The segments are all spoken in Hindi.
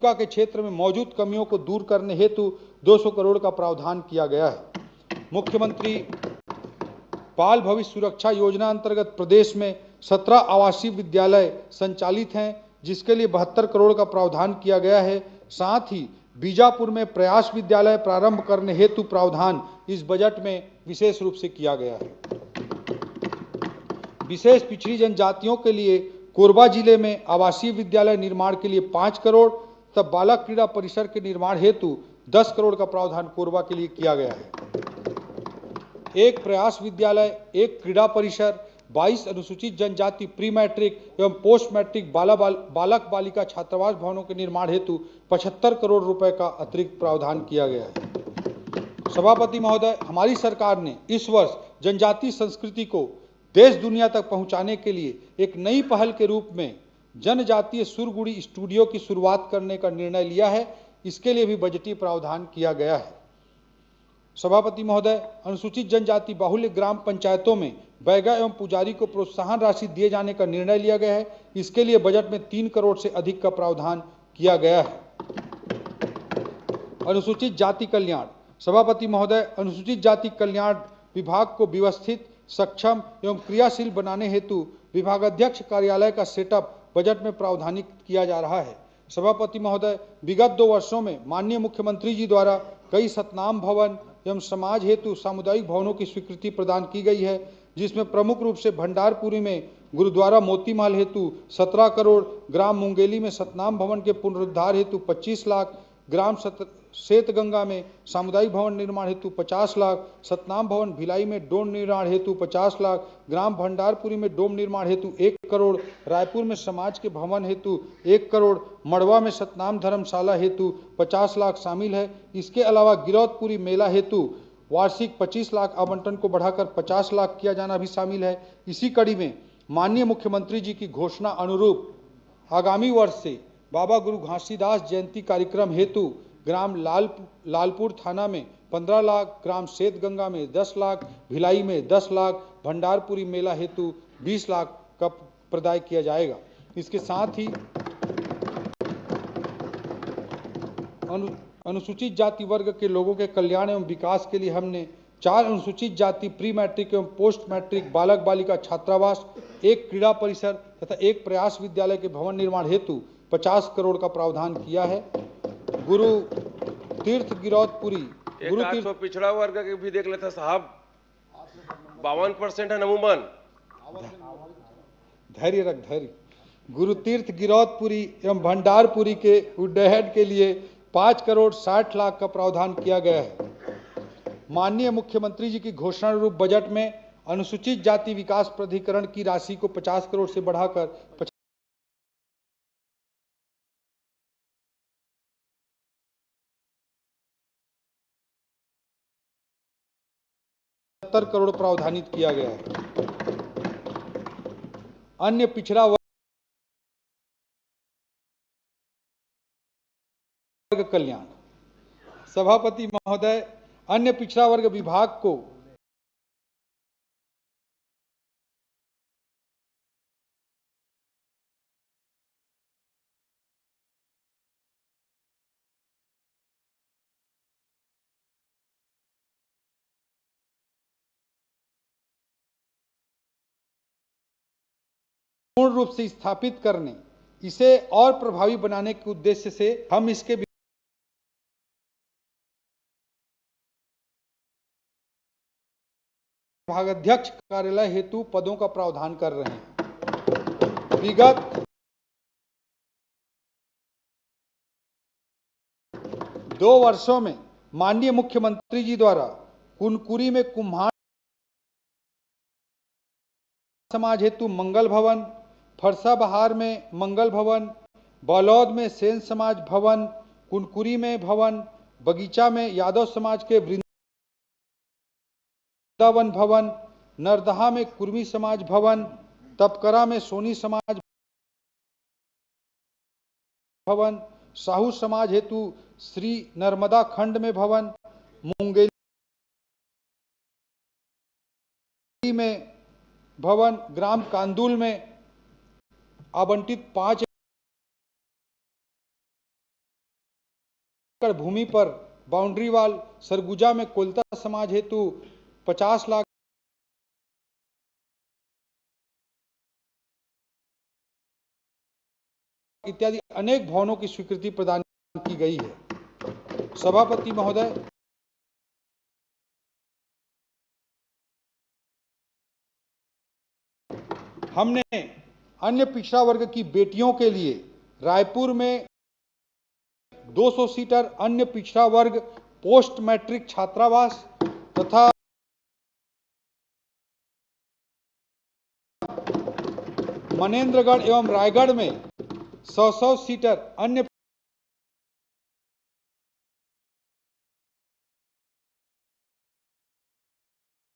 जीविका के क्षेत्र में मौजूद कमियों को दूर करने हेतु 200 करोड़ का प्रावधान किया गया है। मुख्यमंत्री बाल भविष्य सुरक्षा योजना अंतर्गत प्रदेश में 17 आवासीय विद्यालय संचालित हैं, जिसके लिए 72 करोड़ का प्रावधान किया गया है। साथ ही बीजापुर में प्रयास विद्यालय प्रारंभ करने हेतु प्रावधान इस बजट में विशेष रूप से किया गया है। विशेष पिछड़ी जनजातियों के लिए कोरबा जिले में आवासीय विद्यालय निर्माण के लिए 5 करोड़, तब बालक क्रीड़ा परिसर के निर्माण हेतु 10 करोड़ का प्रावधान कोरबा के लिए किया गया है। एक प्रयास विद्यालय, एक क्रीड़ा परिसर, 22 अनुसूचित जनजाति प्री मैट्रिक एवं पोस्ट मैट्रिक बालक बालिका छात्रावास भवनों के निर्माण हेतु 75 करोड़ रुपए का अतिरिक्त प्रावधान किया गया है। सभापति महोदय, हमारी सरकार ने इस वर्ष जनजातीय संस्कृति को देश दुनिया तक पहुंचाने के लिए एक नई पहल के रूप में जनजातीय सुरगुड़ी स्टूडियो की शुरुआत करने का निर्णय लिया है। इसके लिए भी बजटीय प्रावधान किया गया है। सभापति महोदय, अनुसूचित जनजाति बाहुल्य ग्राम पंचायतों में बैगा एवं पुजारी को प्रोत्साहन राशि दिए जाने का निर्णय लिया गया है। इसके लिए बजट में 3 करोड़ से अधिक का प्रावधान किया गया है। अनुसूचित जाति कल्याण। सभापति महोदय, अनुसूचित जाति कल्याण विभाग को व्यवस्थित, सक्षम एवं क्रियाशील बनाने हेतु विभागाध्यक्ष कार्यालय का सेटअप बजट में प्रावधानित किया जा रहा है। सभापति महोदय, विगत 2 वर्षों में माननीय मुख्यमंत्री जी द्वारा कई सतनाम भवन एवं समाज हेतु सामुदायिक भवनों की स्वीकृति प्रदान की गई है, जिसमें प्रमुख रूप से भंडारपुरी में गुरुद्वारा मोतीमाल हेतु 17 करोड़, ग्राम मुंगेली में सतनाम भवन के पुनरुद्धार हेतु 25 लाख, ग्राम श्वेतगंगा में सामुदायिक भवन निर्माण हेतु 50 लाख, सतनाम भवन भिलाई में डोम निर्माण हेतु 50 लाख, ग्राम भंडारपुरी में डोम निर्माण हेतु 1 करोड़, रायपुर में समाज के भवन हेतु 1 करोड़, मड़वा में सतनाम धर्मशाला हेतु 50 लाख शामिल है। इसके अलावा गिरौदपुरी मेला हेतु वार्षिक 25 लाख आवंटन को बढ़ाकर 50 लाख किया जाना भी शामिल है। इसी कड़ी में माननीय मुख्यमंत्री जी की घोषणा अनुरूप आगामी वर्ष से बाबा गुरु घासीदास जयंती कार्यक्रम हेतु ग्राम लालपुर थाना में 15 लाख, ग्राम श्वेतगंगा में 10 लाख, भिलाई में 10 लाख, भंडारपुरी मेला हेतु 20 लाख का प्रदाय किया जाएगा। इसके साथ ही अनुसूचित जाति वर्ग के लोगों के कल्याण एवं विकास के लिए हमने 4 अनुसूचित जाति प्री मैट्रिक एवं पोस्ट मैट्रिक बालक बालिका छात्रावास, 1 क्रीड़ा परिसर तथा 1 प्रयास विद्यालय के भवन निर्माण हेतु 50 करोड़ का प्रावधान किया है। गुरु तीर्थ गिरौदपुरी गुरु तीर्थ पिछड़ा वर्ग के भी देख लेते साहब, 52% है नमूमन। धैर्य रख, धैर्य। गुरु तीर्थ गिरौदपुरी एवं भंडारपुरी के उड्डयन के लिए 5 करोड़ 60 लाख का प्रावधान किया गया है। माननीय मुख्यमंत्री जी की घोषणा रूप बजट में अनुसूचित जाति विकास प्राधिकरण की राशि को 50 करोड़ से बढ़ाकर 70 करोड़ प्रावधानित किया गया है। अन्य पिछड़ा वर्ग कल्याण। सभापति महोदय, अन्य पिछड़ा वर्ग विभाग को पूर्ण रूप से स्थापित करने, इसे और प्रभावी बनाने के उद्देश्य से हम इसके विभागाध्यक्ष कार्यालय हेतु पदों का प्रावधान कर रहे हैं। विगत 2 वर्षों में माननीय मुख्यमंत्री जी द्वारा कुनकुरी में कुम्हार समाज हेतु मंगल भवन, फरसा बहार में मंगल भवन, बलौद में सेन समाज भवन, कुनकुरी में भवन, बगीचा में यादव समाज के वृंदावन भवन, नरदहा में कुर्मी समाज भवन, तपकरा में सोनी समाज भवन, साहू समाज हेतु श्री नर्मदा खंड में भवन, मुंगेली में भवन, ग्राम कांदुल में आवंटित 5 एकड़ भूमि पर बाउंड्री वाल, सरगुजा में कोलता समाज हेतु 50 लाख इत्यादि अनेक भवनों की स्वीकृति प्रदान की गई है। सभापति महोदय, हमने अन्य पिछड़ा वर्ग की बेटियों के लिए रायपुर में 200 सीटर अन्य पिछड़ा वर्ग पोस्ट मैट्रिक छात्रावास तथा मनेंद्रगढ़ एवं रायगढ़ में 100 सीटर अन्य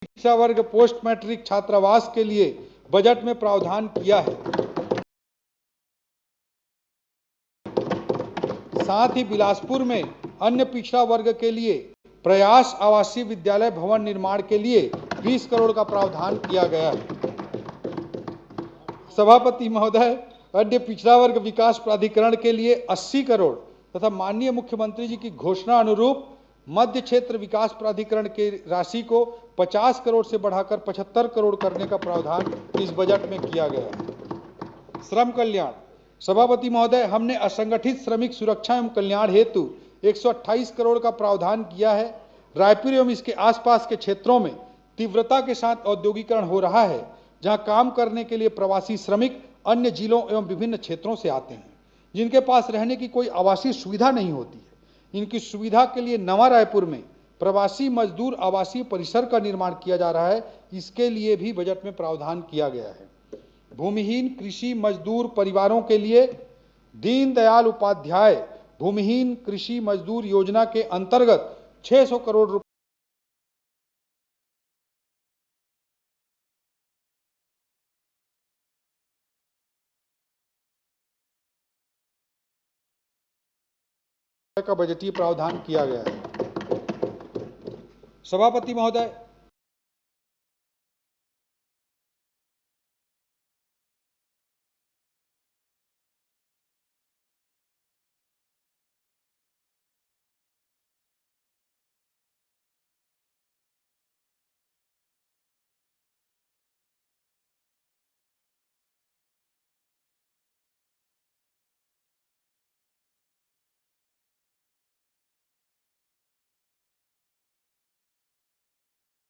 पिछड़ा वर्ग पोस्ट मैट्रिक छात्रावास के लिए बजट में प्रावधान किया है। साथ ही बिलासपुर में अन्य पिछड़ा वर्ग के लिए प्रयास आवासीय विद्यालय भवन निर्माण के लिए 20 करोड़ का प्रावधान किया गया है। सभापति महोदय, अन्य पिछड़ा वर्ग विकास प्राधिकरण के लिए 80 करोड़ तथा माननीय मुख्यमंत्री जी की घोषणा अनुरूप मध्य क्षेत्र विकास प्राधिकरण की राशि को 50 करोड़ से बढ़ाकर 75 करोड़ करने का प्रावधान इस बजट में किया गया है। श्रम कल्याण, सभापति महोदय, हमने असंगठित श्रमिक सुरक्षा एवं कल्याण हेतु 128 करोड़ का प्रावधान किया है। रायपुर एवं इसके आसपास के क्षेत्रों में तीव्रता के साथ औद्योगिकरण हो रहा है, जहां काम करने के लिए प्रवासी श्रमिक अन्य जिलों एवं विभिन्न क्षेत्रों से आते हैं, जिनके पास रहने की कोई आवासीय सुविधा नहीं होती है। इनकी सुविधा के लिए नवा रायपुर में प्रवासी मजदूर आवासीय परिसर का निर्माण किया जा रहा है। इसके लिए भी बजट में प्रावधान किया गया है। भूमिहीन कृषि मजदूर परिवारों के लिए दीनदयाल उपाध्याय भूमिहीन कृषि मजदूर योजना के अंतर्गत 600 करोड़ रुपए का बजटीय प्रावधान किया गया है। सभापति महोदय,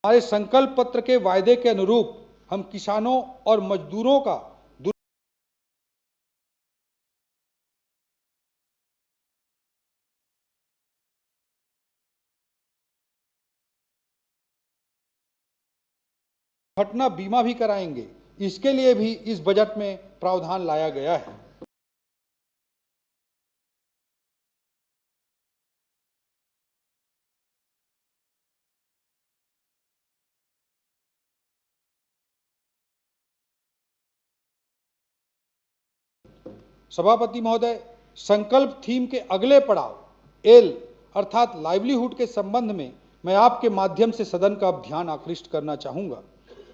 हमारे संकल्प पत्र के वायदे के अनुरूप हम किसानों और मजदूरों का घटना बीमा भी कराएंगे। इसके लिए भी इस बजट में प्रावधान लाया गया है। सभापति महोदय, संकल्प थीम के अगले पड़ाव एल अर्थात लाइवलीहुड के संबंध में मैं आपके माध्यम से सदन का ध्यान आकृष्ट करना चाहूंगा।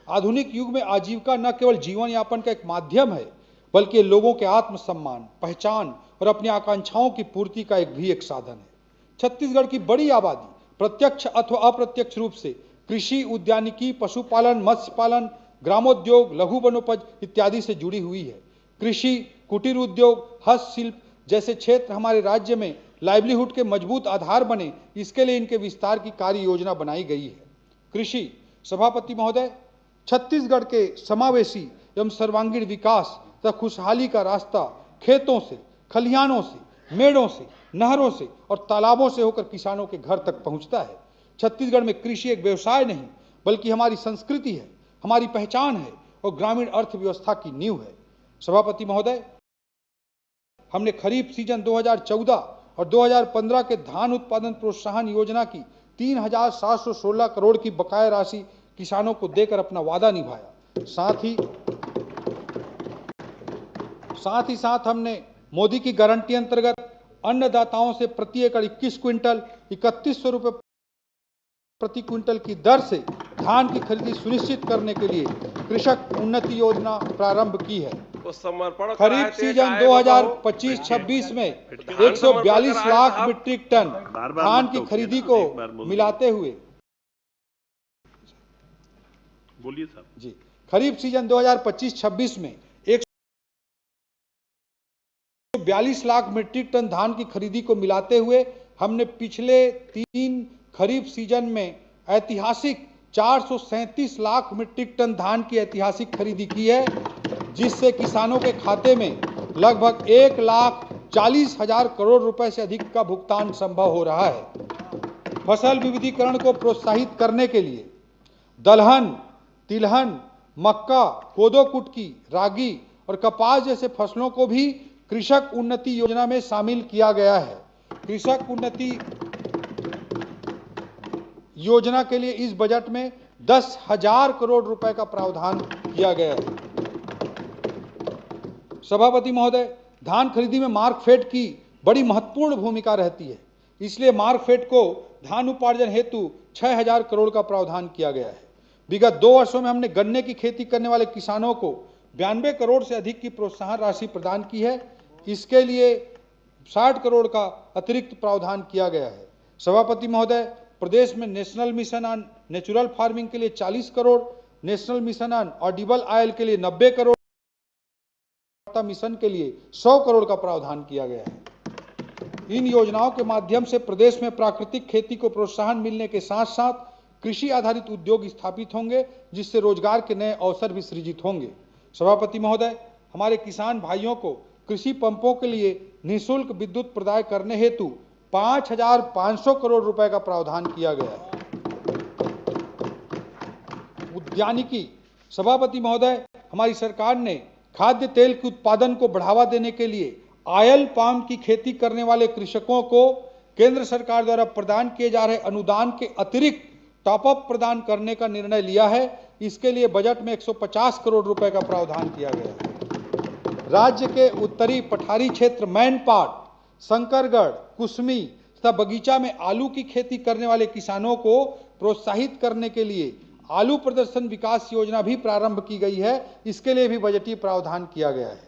आधुनिक युग में आजीविका न केवल जीवन यापन का एक माध्यम है, बल्कि लोगों के आत्मसम्मान, पहचान और अपनी आकांक्षाओं की पूर्ति का एक साधन है। छत्तीसगढ़ की बड़ी आबादी प्रत्यक्ष अथवा अप्रत्यक्ष रूप से कृषि, उद्यानिकी, पशुपालन, मत्स्य पालन, ग्रामोद्योग, लघु वनोपज इत्यादि से जुड़ी हुई है। कृषि, कुटीर उद्योग, हस्तशिल्प जैसे क्षेत्र हमारे राज्य में लाइवलीहुड के मजबूत आधार बने, इसके लिए इनके विस्तार की कार्य योजना बनाई गई है। कृषि, सभापति महोदय, छत्तीसगढ़ के समावेशी एवं सर्वांगीण विकास तथा खुशहाली का रास्ता खेतों से, खलिहानों से, मेड़ों से, नहरों से और तालाबों से होकर किसानों के घर तक पहुंचता है। छत्तीसगढ़ में कृषि एक व्यवसाय नहीं, बल्कि हमारी संस्कृति है, हमारी पहचान है और ग्रामीण अर्थव्यवस्था की नींव है। सभापति महोदय, हमने खरीफ सीजन 2014 और 2015 के धान उत्पादन प्रोत्साहन योजना की 3,716 करोड़ की बकाया राशि किसानों को देकर अपना वादा निभाया। साथ हमने मोदी की गारंटी अंतर्गत अन्नदाताओं से प्रति एकड़ 21 क्विंटल 3100 रुपये प्रति क्विंटल की दर से धान की खरीदी सुनिश्चित करने के लिए कृषक उन्नति योजना प्रारंभ की है। वो समर्पण खरीफ कराए थे, सीजन चाहे वो 2025-26 में 142 लाख मीट्रिक टन धान की खरीदी को मिलाते हुए बोलिए साहब जी खरीफ सीजन 2025-26 में 142 लाख मीट्रिक टन धान की खरीदी को मिलाते हुए हमने पिछले 3 खरीफ सीजन में ऐतिहासिक 437 लाख मीट्रिक टन धान की ऐतिहासिक खरीदी की है, जिससे किसानों के खाते में लगभग 1,40,000 करोड़ रुपए से अधिक का भुगतान संभव हो रहा है। फसल विविधीकरण को प्रोत्साहित करने के लिए दलहन, तिलहन, मक्का, कोदो कुटकी, रागी और कपास जैसे फसलों को भी कृषक उन्नति योजना में शामिल किया गया है। कृषक उन्नति योजना के लिए इस बजट में 10,000 करोड़ रुपए का प्रावधान किया गया है। सभापति महोदय, धान खरीदी में मार्कफेड की बड़ी महत्वपूर्ण भूमिका रहती है, इसलिए मार्कफेड को धान उपार्जन हेतु 6,000 करोड़ का प्रावधान किया गया है। विगत 2 वर्षों में हमने गन्ने की खेती करने वाले किसानों को 92 करोड़ से अधिक की प्रोत्साहन राशि प्रदान की है। इसके लिए 60 करोड़ का अतिरिक्त प्रावधान किया गया है। सभापति महोदय, प्रदेश में national mission on natural farming के लिए 40 crore, national mission on Audible oil के लिए 90 करोड़, मिशन के लिए 100 करोड़ का प्रावधान किया गया है। इन योजनाओं के माध्यम से प्रदेश में प्राकृतिक खेती को प्रोत्साहन मिलने के साथ साथ कृषि आधारित उद्योग स्थापित होंगे, जिससे रोजगार के नए अवसर भी सृजित होंगे। सभापति महोदय, हमारे किसान भाइयों को कृषि पंपों के लिए निःशुल्क विद्युत प्रदाय करने हेतु 5,500 करोड़ रुपए का प्रावधान किया गया है। उद्यानिकी, सभापति महोदय, हमारी सरकार ने खाद्य तेल के उत्पादन को बढ़ावा देने के लिए ऑयल पाम की खेती करने वाले कृषकों को केंद्र सरकार द्वारा प्रदान किए जा रहे अनुदान के अतिरिक्त टॉप अप प्रदान करने का निर्णय लिया है। इसके लिए बजट में 150 करोड़ रुपए का प्रावधान किया गया है। राज्य के उत्तरी पठारी क्षेत्र मैनपाट, शंकरगढ़, कुसमी तथा बगीचा में आलू की खेती करने वाले किसानों को प्रोत्साहित करने के लिए आलू प्रदर्शन विकास योजना भी प्रारंभ की गई है। इसके लिए भी बजटीय प्रावधान किया गया है।